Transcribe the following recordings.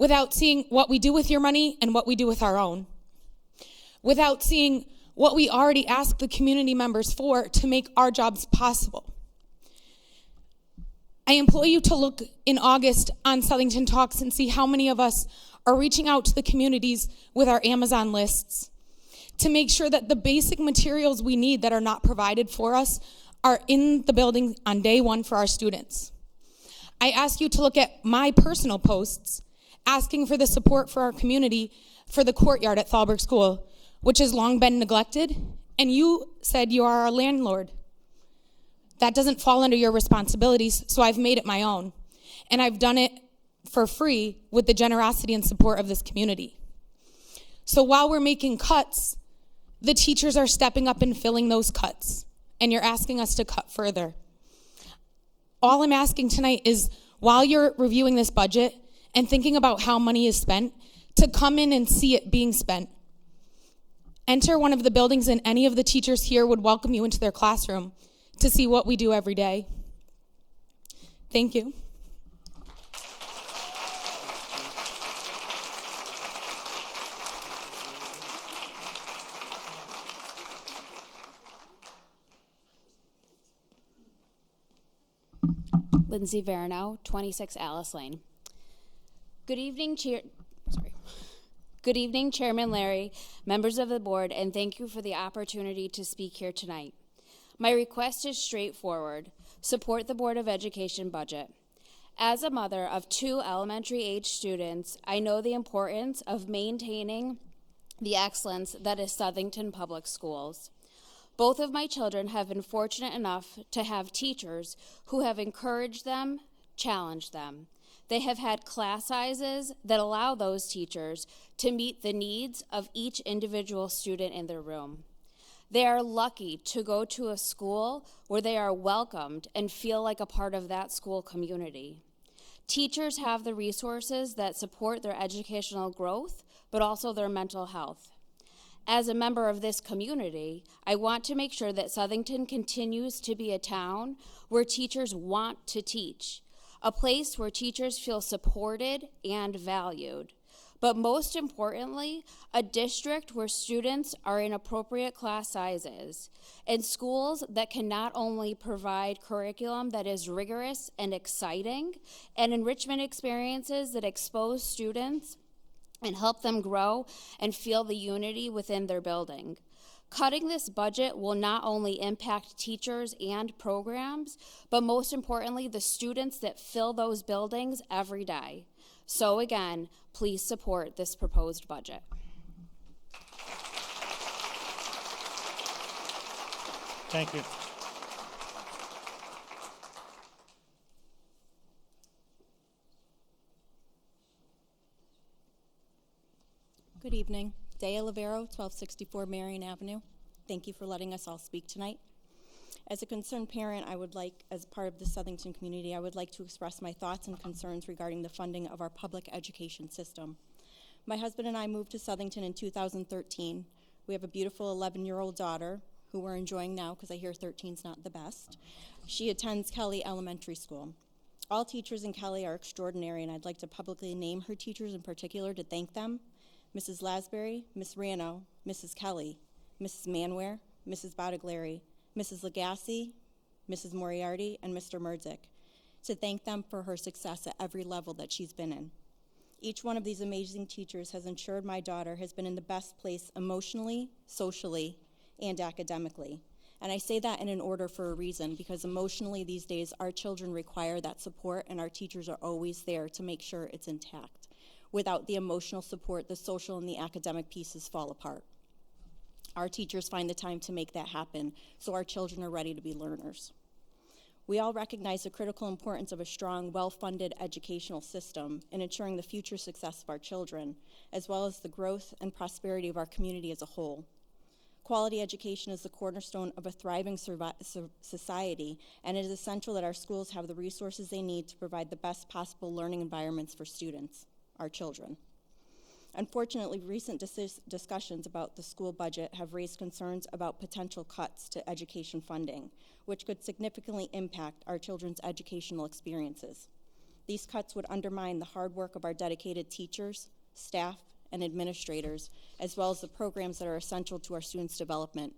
without seeing what we do with your money and what we do with our own, without seeing what we already ask the community members for to make our jobs possible. I implore you to look in August on Southington Talks and see how many of us are reaching out to the communities with our Amazon lists to make sure that the basic materials we need that are not provided for us are in the building on day one for our students. I ask you to look at my personal posts asking for the support for our community for the courtyard at Thalberg School, which has long been neglected, and you said you are our landlord. That doesn't fall under your responsibilities, so I've made it my own. And I've done it for free with the generosity and support of this community. So while we're making cuts, the teachers are stepping up and filling those cuts, and you're asking us to cut further. All I'm asking tonight is, while you're reviewing this budget and thinking about how money is spent, to come in and see it being spent. Enter one of the buildings, and any of the teachers here would welcome you into their classroom to see what we do every day. Thank you. Lindsay Verano, 26 Alice Lane. Good evening, Good evening, Chairman Larry, members of the board, and thank you for the opportunity to speak here tonight. My request is straightforward. Support the Board of Education budget. As a mother of 2 elementary-age students, I know the importance of maintaining the excellence that is Southington Public Schools. Both of my children have been fortunate enough to have teachers who have encouraged them, challenged them. They have had class sizes that allow those teachers to meet the needs of each individual student in their room. They are lucky to go to a school where they are welcomed and feel like a part of that school community. Teachers have the resources that support their educational growth, but also their mental health. As a member of this community, I want to make sure that Southington continues to be a town where teachers want to teach, a place where teachers feel supported and valued. But most importantly, a district where students are in appropriate class sizes, and schools that can not only provide curriculum that is rigorous and exciting, and enrichment experiences that expose students and help them grow and feel the unity within their building. Cutting this budget will not only impact teachers and programs, but most importantly, the students that fill those buildings every day. So again, please support this proposed budget. Thank you. Good evening. Dea Lavero, 1264 Marion Avenue. Thank you for letting us all speak tonight. As a concerned parent, as part of the Southington community, I would like to express my thoughts and concerns regarding the funding of our public education system. My husband and I moved to Southington in 2013. We have a beautiful 11-year-old daughter who we're enjoying now because I hear 13's not the best. She attends Kelly Elementary School. All teachers in Kelly are extraordinary, and I'd like to publicly name her teachers in particular to thank them. Mrs. Lasbury, Miss Rano, Mrs. Kelly, Mrs. Manware, Mrs. Bottiglieri, Mrs. Lagasse, Mrs. Moriarty, and Mr. Murdzik, to thank them for her success at every level that she's been in. Each one of these amazing teachers has ensured my daughter has been in the best place emotionally, socially, and academically. And I say that in an order for a reason, because emotionally these days our children require that support, and our teachers are always there to make sure it's intact. Without the emotional support, the social and the academic pieces fall apart. Our teachers find the time to make that happen, so our children are ready to be learners. We all recognize the critical importance of a strong, well-funded educational system in ensuring the future success of our children, as well as the growth and prosperity of our community as a whole. Quality education is the cornerstone of a thriving society, and it is essential that our schools have the resources they need to provide the best possible learning environments for students, our children. Unfortunately, recent discussions about the school budget have raised concerns about potential cuts to education funding, which could significantly impact our children's educational experiences. These cuts would undermine the hard work of our dedicated teachers, staff, and administrators, as well as the programs that are essential to our students' development.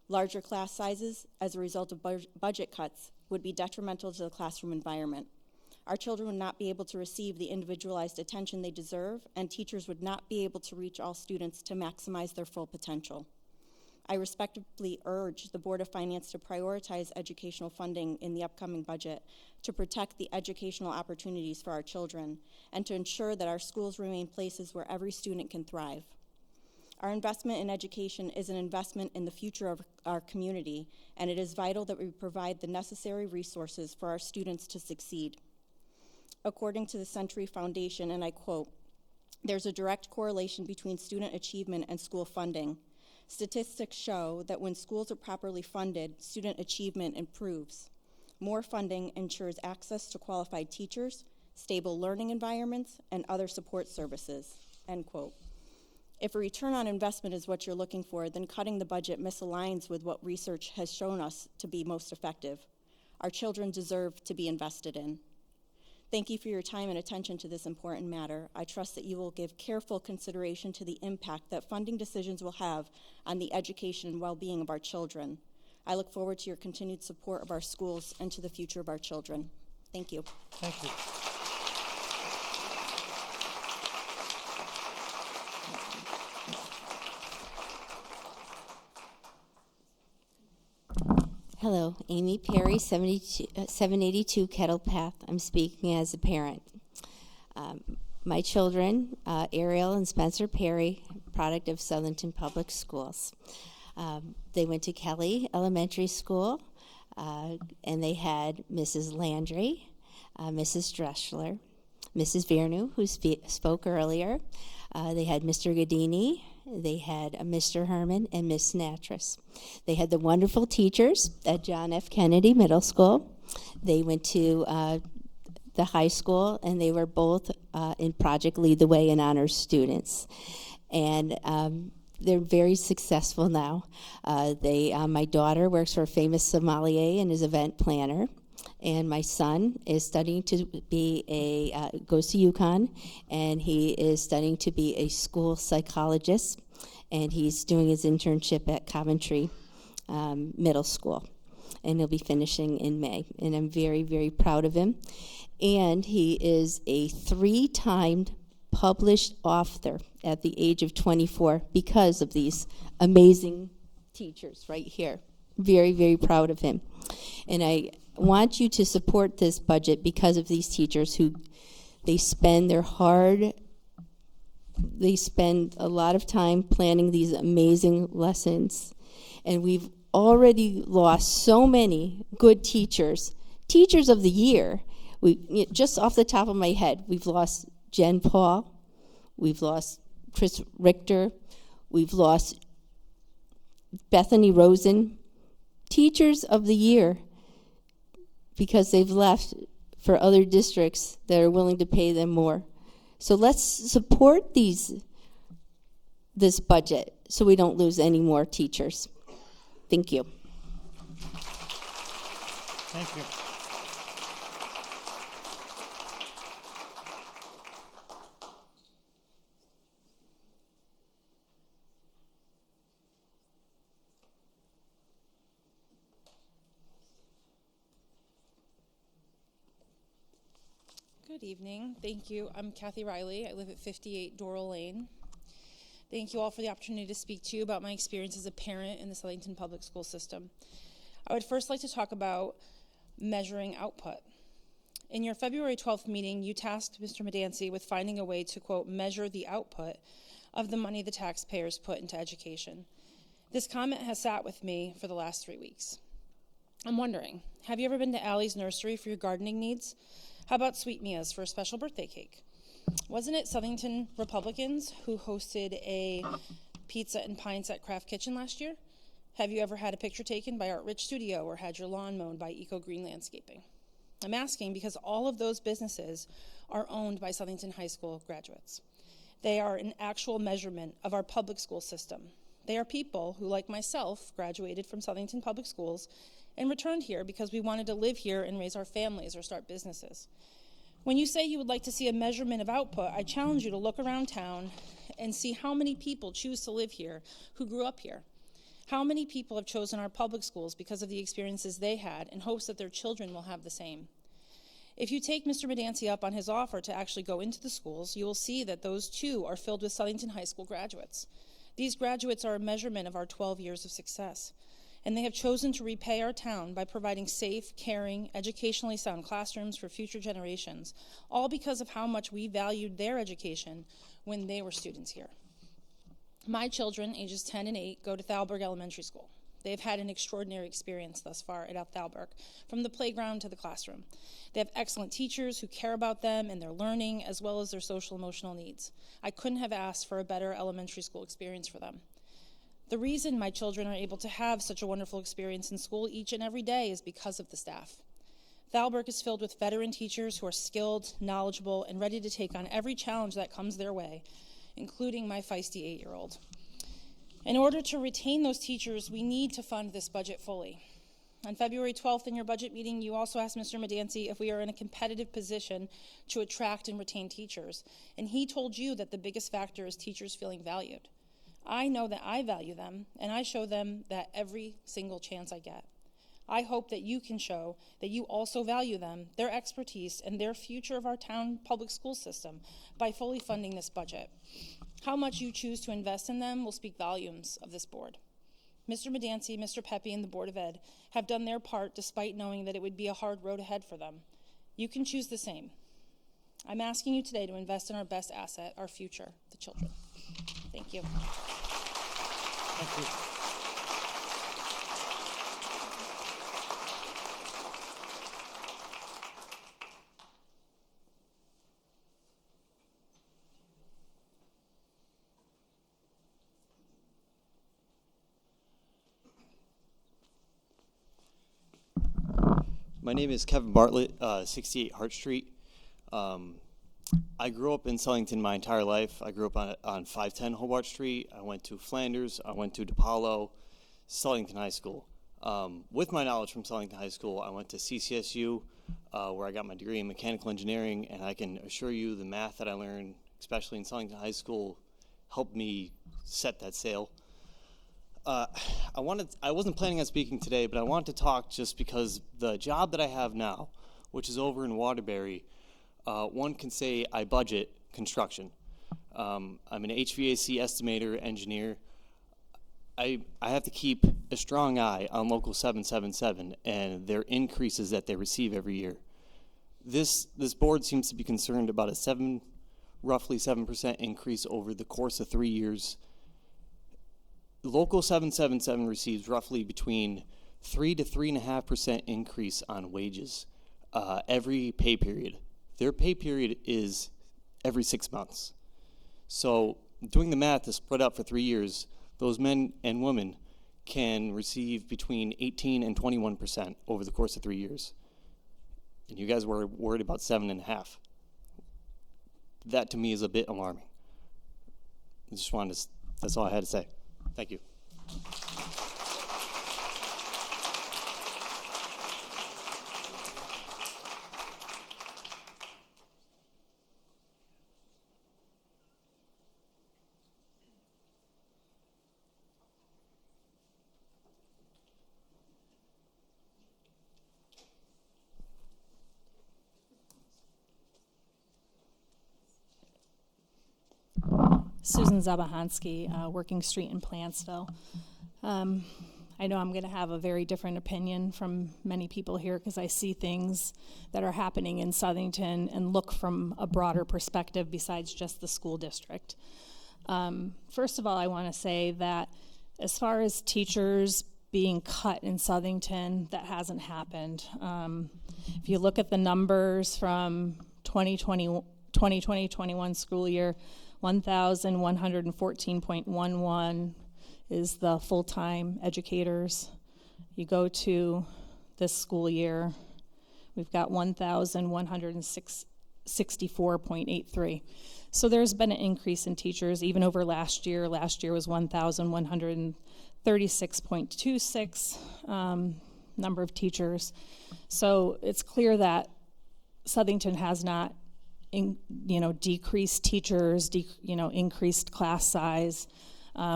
Larger class sizes, as a result of budget cuts, would be detrimental to the classroom environment. Our children would not be able to receive the individualized attention they deserve, and teachers would not be able to reach all students to maximize their full potential. I respectfully urge the Board of Finance to prioritize educational funding in the upcoming budget to protect the educational opportunities for our children and to ensure that our schools remain places where every student can thrive. Our investment in education is an investment in the future of our community, and it is vital that we provide the necessary resources for our students to succeed. According to the Century Foundation, and I quote, "There's a direct correlation between student achievement and school funding. Statistics show that when schools are properly funded, student achievement improves. More funding ensures access to qualified teachers, stable learning environments, and other support services," end quote. If a return on investment is what you're looking for, then cutting the budget misaligns with what research has shown us to be most effective. Our children deserve to be invested in. Thank you for your time and attention to this important matter. I trust that you will give careful consideration to the impact that funding decisions will have on the education and well-being of our children. I look forward to your continued support of our schools and to the future of our children. Thank you. Thank you. Hello, Amy Perry, 782 Kettle Path. I'm speaking as a parent. My children, Ariel and Spencer Perry, product of Southington Public Schools. They went to Kelly Elementary School, and they had Mrs. Landry, Mrs. Dreschler, Mrs. Viernu, who spoke earlier. They had Mr. Gadini. They had Mr. Herman and Miss Natras. They had the wonderful teachers at John F. Kennedy Middle School. They went to the high school, and they were both in Project Lead the Way and honors students. And they're very successful now. My daughter works for a famous sommelier and is event planner. And my son is studying to be goes to UConn, and he is studying to be a school psychologist, and he's doing his internship at Coventry Middle School, and he'll be finishing in May, and I'm very, very proud of him. And he is a 3-time published author at the age of 24 because of these amazing teachers right here. Very, very proud of him. And I want you to support this budget because of these teachers who they spend a lot of time planning these amazing lessons. And we've already lost so many good teachers of the year. Just off the top of my head, we've lost Jen Paul, we've lost Chris Richter, we've lost Bethany Rosen, teachers of the year, because they've left for other districts that are willing to pay them more. So let's support this budget so we don't lose any more teachers. Thank you. Thank you. Good evening. Thank you. I'm Kathy Riley. I live at 58 Doral Lane. Thank you all for the opportunity to speak to you about my experience as a parent in the Southington Public School System. I would first like to talk about measuring output. In your February 12th meeting, you tasked Mr. Medancy with finding a way to, quote, measure the output of the money the taxpayers put into education. This comment has sat with me for the last 3 weeks. I'm wondering, have you ever been to Allie's Nursery for your gardening needs? How about Sweet Mia's for a special birthday cake? Wasn't it Southington Republicans who hosted a pizza and pints at Craft Kitchen last year? Have you ever had a picture taken by Art Rich Studio or had your lawn mown by Eco Green Landscaping? I'm asking because all of those businesses are owned by Southington High School graduates. They are an actual measurement of our public school system. They are people who, like myself, graduated from Southington Public Schools and returned here because we wanted to live here and raise our families or start businesses. When you say you would like to see a measurement of output, I challenge you to look around town and see how many people choose to live here who grew up here. How many people have chosen our public schools because of the experiences they had in hopes that their children will have the same? If you take Mr. Medancy up on his offer to actually go into the schools, you will see that those too are filled with Southington High School graduates. These graduates are a measurement of our 12 years of success, and they have chosen to repay our town by providing safe, caring, educationally sound classrooms for future generations, all because of how much we valued their education when they were students here. My children, ages 10 and 8, go to Thalberg Elementary School. They've had an extraordinary experience thus far at Thalberg, from the playground to the classroom. They have excellent teachers who care about them and their learning, as well as their social emotional needs. I couldn't have asked for a better elementary school experience for them. The reason my children are able to have such a wonderful experience in school each and every day is because of the staff. Thalberg is filled with veteran teachers who are skilled, knowledgeable, and ready to take on every challenge that comes their way, including my feisty 8-year-old. In order to retain those teachers, we need to fund this budget fully. On February 12th in your budget meeting, you also asked Mr. Medancy if we are in a competitive position to attract and retain teachers, and he told you that the biggest factor is teachers feeling valued. I know that I value them, and I show them that every single chance I get. I hope that you can show that you also value them, their expertise, and their future of our town public school system by fully funding this budget. How much you choose to invest in them will speak volumes of this board. Mr. Medancy, Mr. Pepe, and the Board of Ed have done their part despite knowing that it would be a hard road ahead for them. You can choose the same. I'm asking you today to invest in our best asset, our future, the children. Thank you. Thank you. My name is Kevin Bartlett, 68 Hart Street. I grew up in Southington my entire life. I grew up on 510 Hobart Street. I went to Flanders. I went to DePaulo, Southington High School. With my knowledge from Southington High School, I went to CCSU, where I got my degree in mechanical engineering, and I can assure you the math that I learned, especially in Southington High School, helped me set that sail. I wasn't planning on speaking today, but I wanted to talk just because the job that I have now, which is over in Waterbury, one can say I budget construction. I'm an HVAC estimator engineer. I have to keep a strong eye on Local 777 and their increases that they receive every year. This board seems to be concerned about a roughly 7% increase over the course of 3 years. Local 777 receives roughly between 3 to 3.5% increase on wages every pay period. Their pay period is every 6 months. So doing the math to spread out for 3 years, those men and women can receive between 18 and 21% over the course of 3 years. And you guys were worried about 7.5. That to me is a bit alarming. That's all I had to say. Thank you. Susan Zabahansky, working street in Plantsville. I know I'm going to have a very different opinion from many people here because I see things that are happening in Southington and look from a broader perspective besides just the school district. First of all, I want to say that as far as teachers being cut in Southington, that hasn't happened. If you look at the numbers from 2020-21 school year, 1,114.11 is the full-time educators. You go to this school year, we've got 1,164.83. So there's been an increase in teachers even over last year. Last year was 1,136.26 number of teachers. So it's clear that Southington has not, decreased teachers, increased class size.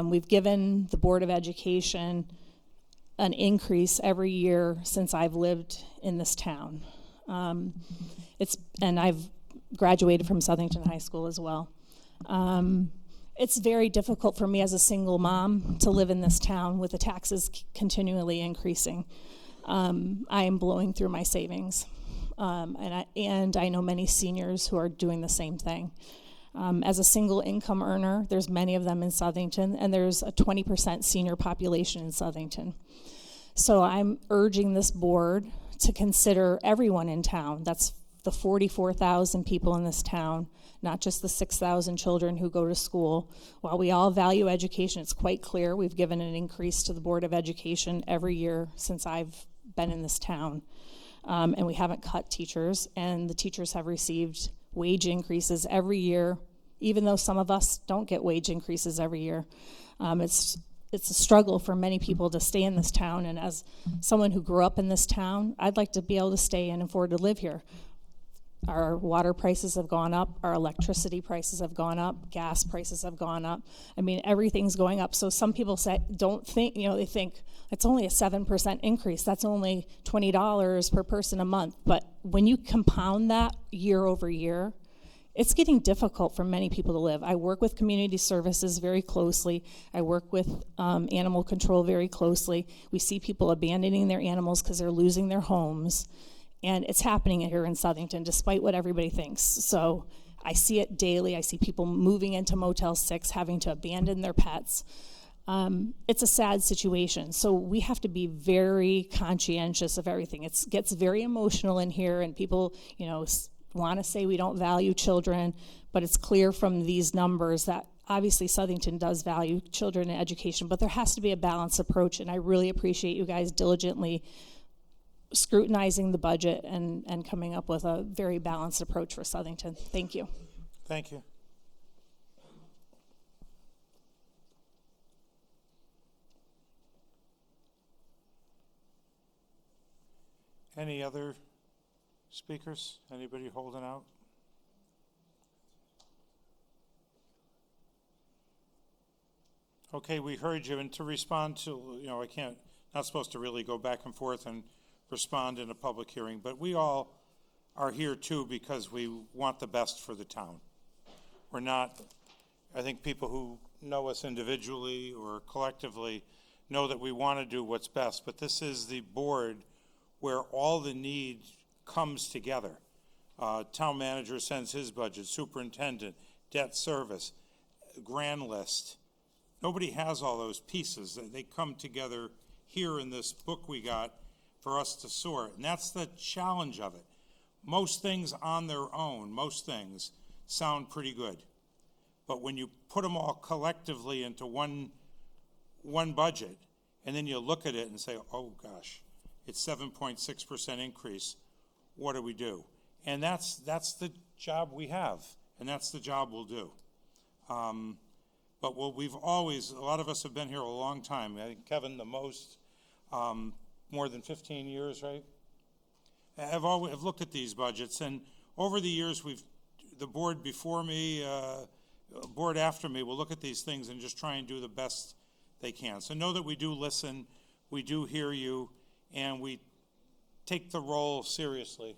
We've given the Board of Education an increase every year since I've lived in this town. And I've graduated from Southington High School as well. It's very difficult for me as a single mom to live in this town with the taxes continually increasing. I am blowing through my savings. And I know many seniors who are doing the same thing. As a single income earner, there's many of them in Southington, and there's a 20% senior population in Southington. So I'm urging this board to consider everyone in town. That's the 44,000 people in this town, not just the 6,000 children who go to school. While we all value education, it's quite clear we've given an increase to the Board of Education every year since I've been in this town. And we haven't cut teachers, and the teachers have received wage increases every year, even though some of us don't get wage increases every year. It's a struggle for many people to stay in this town, and as someone who grew up in this town, I'd like to be able to stay and afford to live here. Our water prices have gone up, our electricity prices have gone up, gas prices have gone up. I mean, everything's going up. So some people they think it's only a 7% increase. That's only $20 per person a month. But when you compound that year over year, it's getting difficult for many people to live. I work with community services very closely. I work with animal control very closely. We see people abandoning their animals because they're losing their homes. And it's happening here in Southington, despite what everybody thinks. So I see it daily. I see people moving into Motel 6, having to abandon their pets. It's a sad situation. So we have to be very conscientious of everything. It gets very emotional in here, and people, want to say we don't value children, but it's clear from these numbers that obviously Southington does value children and education, but there has to be a balanced approach, and I really appreciate you guys diligently scrutinizing the budget and coming up with a very balanced approach for Southington. Thank you. Thank you. Any other speakers? Anybody holding out? Okay, we heard you, and to respond to, not supposed to really go back and forth and respond in a public hearing, but we all are here too because we want the best for the town. We're not, I think people who know us individually or collectively know that we want to do what's best, but this is the board where all the need comes together. Town manager sends his budget, superintendent, debt service, grand list. Nobody has all those pieces. They come together here in this book we got for us to sort, and that's the challenge of it. Most things on their own, most things sound pretty good, but when you put them all collectively into one budget, and then you look at it and say, oh gosh, it's 7.6% increase, what do we do? And that's the job we have, and that's the job we'll do. But we've always, a lot of us have been here a long time. I think Kevin the most, more than 15 years, right? I've looked at these budgets, and over the years, the board before me, board after me will look at these things and just try and do the best they can. So know that we do listen, we do hear you, and we take the role seriously,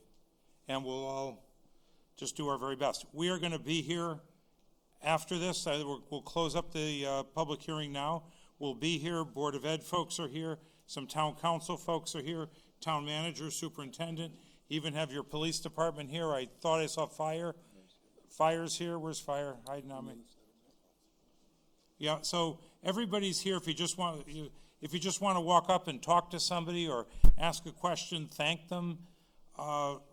and we'll all just do our very best. We are going to be here after this. We'll close up the public hearing now. We'll be here. Board of Ed folks are here. Some town council folks are here. Town manager, superintendent, even have your police department here. I thought I saw fire. Fire's here. Where's fire? Hiding on me. Yeah, so everybody's here. If you just want to walk up and talk to somebody or ask a question, thank them.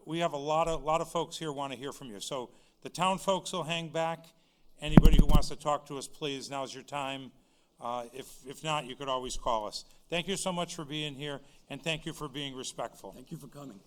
We have a lot of folks here want to hear from you. So the town folks will hang back. Anybody who wants to talk to us, please, now's your time. If not, you could always call us. Thank you so much for being here, and thank you for being respectful. Thank you for coming.